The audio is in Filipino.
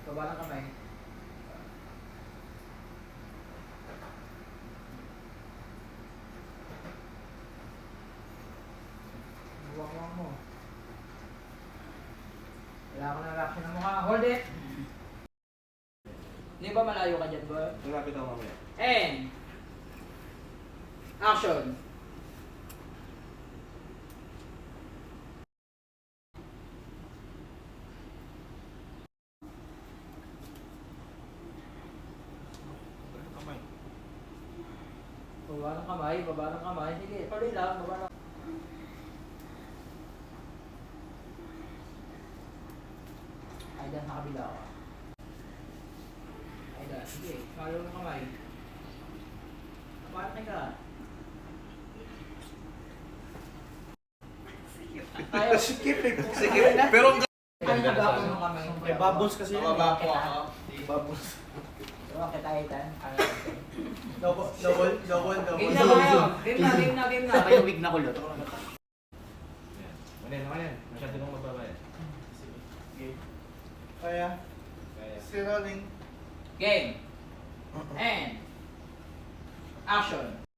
Baba ng kamay. Buwak-buwak mo. Wala ko ng reaction ng mukha. Hold it! Hindi ba malayo ka dyan, boy? Malapit ako mamaya. And action. Kamay. Baba ng kamay, baba ng kamay. Sige, tuloy lang, baba ng... Ay, dyan, sa kabila ako. Ay, dyan. Sige, follow ng kamay. Kapatid ka. Tayo. Sikip eh. Sige, pero ang Ano na ba ng kamay? May bubbles kasi yun. Mababa po ako. Bubbles. Diba, kita itan? Double. Game na kayo. Game na. Sabay yung wig na kulot. Manin. Masyado nung mababa yan. Kaya, Kaya. si Rolling. Game. And action.